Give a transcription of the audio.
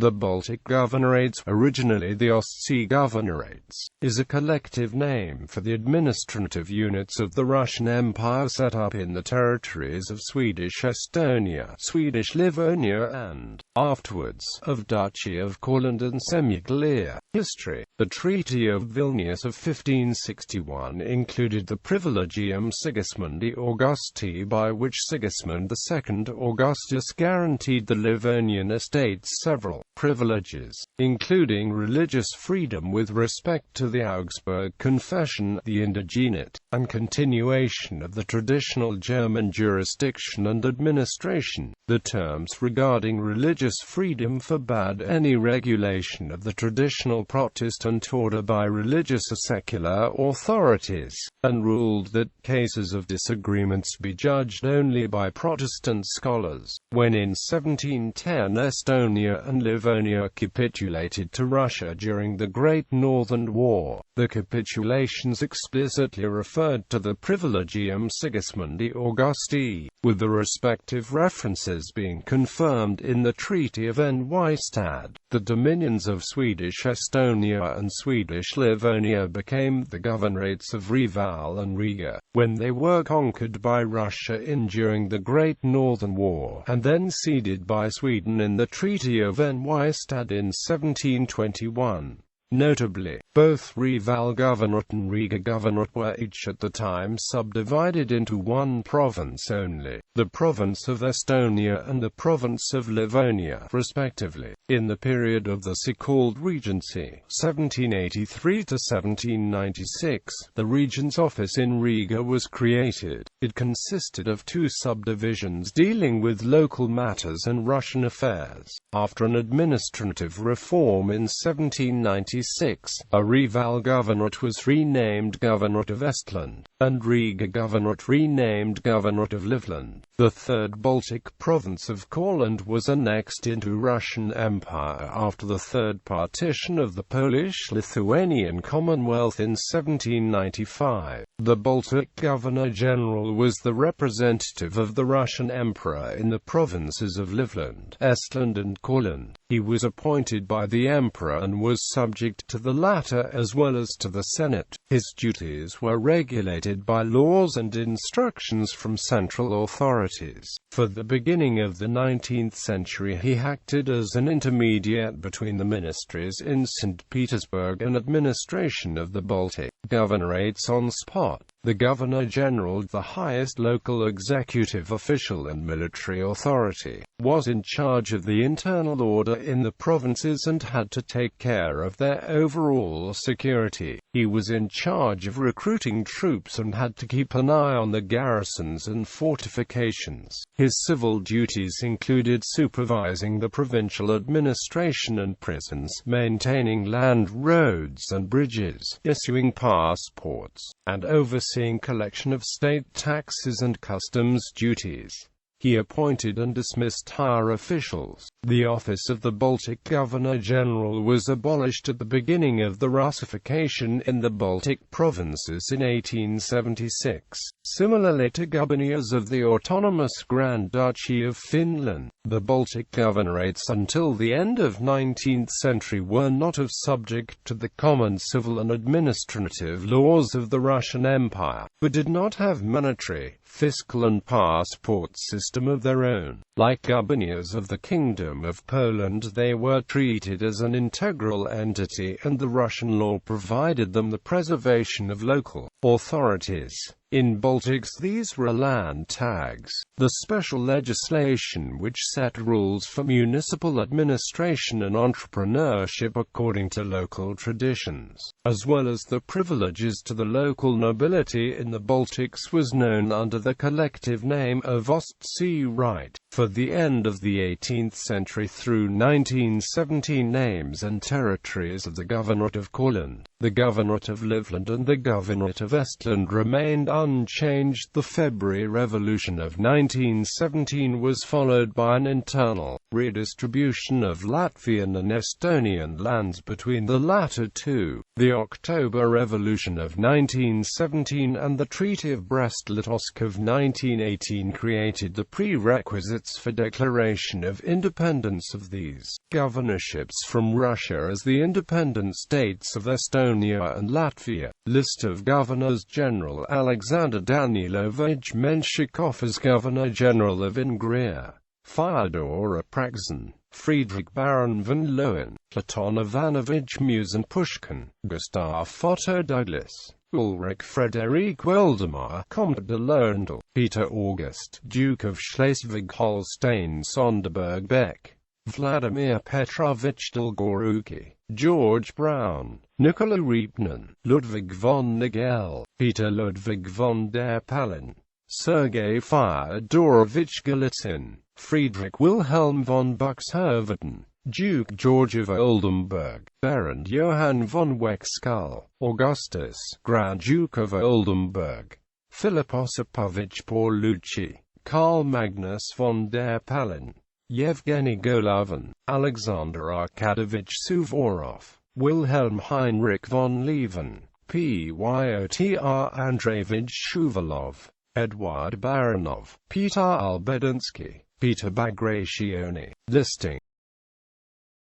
The Baltic governorates, originally the Ostsee governorates, is a collective name for the administrative units of the Russian Empire set up in the territories of Swedish Estonia, Swedish Livonia and, afterwards, of Duchy of Courland and Semigallia. History. The Treaty of Vilnius of 1561 included the Privilegium Sigismundi Augusti, by which Sigismund II Augustus guaranteed the Livonian estates several privileges, including religious freedom with respect to the Augsburg Confession, the indigenate, and continuation of the traditional German jurisdiction and administration. The terms regarding religious freedom forbade any regulation of the traditional Protestant order by religious or secular authorities, and ruled that cases of disagreements be judged only by Protestant scholars. When in 1710 Estonia and Livonia capitulated to Russia during the Great Northern War, the capitulations explicitly referred to the Privilegium Sigismundi Augusti, with the respective references being confirmed in the Treaty of Neustadt. The dominions of Swedish Estonia and Swedish Livonia became the governorates of Reval and Riga, when they were conquered by Russia during the Great Northern War, and then ceded by Sweden in the Treaty of Neustadt in 1721. Notably, both Reval Governorate and Riga Governorate were each at the time subdivided into one province only, the province of Estonia and the province of Livonia, respectively. In the period of the so-called Regency, 1783 to 1796, the Regent's office in Riga was created. It consisted of two subdivisions dealing with local matters and Russian affairs. After an administrative reform in 1796, a Reval Governorate was renamed Governorate of Estland, and Riga Governorate renamed Governorate of Livland. The third Baltic province of Courland was annexed into Russian Empire after the third partition of the Polish-Lithuanian Commonwealth in 1795. The Baltic Governor-General was the representative of the Russian Emperor in the provinces of Livland, Estland and Courland. He was appointed by the Emperor and was subject to the latter as well as to the Senate. His duties were regulated by laws and instructions from central authorities. For the beginning of the 19th century he acted as an intermediate between the ministries in St. Petersburg and administration of the Baltic governorates on spot. The Governor-General, the highest local executive official and military authority, was in charge of the internal order in the provinces and had to take care of their overall security. He was in charge of recruiting troops and had to keep an eye on the garrisons and fortifications. His civil duties included supervising the provincial administration and prisons, maintaining land roads and bridges, issuing passports, and overseeing collection of state taxes and customs duties. He appointed and dismissed higher officials. The office of the Baltic Governor-General was abolished at the beginning of the Russification in the Baltic provinces in 1876. Similarly to governors of the autonomous Grand Duchy of Finland, the Baltic governorates until the end of 19th century were not subject to the common civil and administrative laws of the Russian Empire, but did not have monetary, fiscal and passport system of their own. Like governors of the Kingdom of Poland, they were treated as an integral entity, and the Russian law provided them the preservation of local authorities. In Baltics these were land tags, the special legislation which set rules for municipal administration and entrepreneurship according to local traditions, as well as the privileges to the local nobility in the Baltics was known under the collective name of Ostsee right. For the end of the 18th century through 1917 names and territories of the Governorate of Courland, the Governorate of Livland and the Governorate of Estland remained unchanged. The February Revolution of 1917 was followed by an internal redistribution of Latvian and Estonian lands between the latter two, the October Revolution of 1917 and the Treaty of Brest-Litovsk of 1918 created the prerequisites for declaration of independence of these governorships from Russia as the independent states of Estonia and Latvia. List of Governors-General: Alexander Danilovich Menshikov as Governor-General of Ingria, Fyodor Apraksin, Friedrich Baron von Lohen, Platon Ivanovich Musin Pushkin, Gustav Otto Douglas, Ulrich Frederick Waldemar, Comte de Lohndal, Peter August, Duke of Schleswig-Holstein Sonderburg Beck, Vladimir Petrovich Dolgoruki, George Brown, Nicola Riepnen, Ludwig von Nagel, Peter Ludwig von der Palin, Sergei Fyodorovich Golitsyn, Friedrich Wilhelm von Buxhoeveden, Duke George of Oldenburg, Baron Johann von Wexkull, Augustus, Grand Duke of Oldenburg, Philip Osipovich Paulucci, Karl Magnus von der Palin, Yevgeny Golovin, Alexander Arkadovich Suvorov, Wilhelm Heinrich von Lieven, Pyotr Andreevich Shuvalov, Eduard Baranov, Peter Albedinsky, Peter Bagrationi. Listing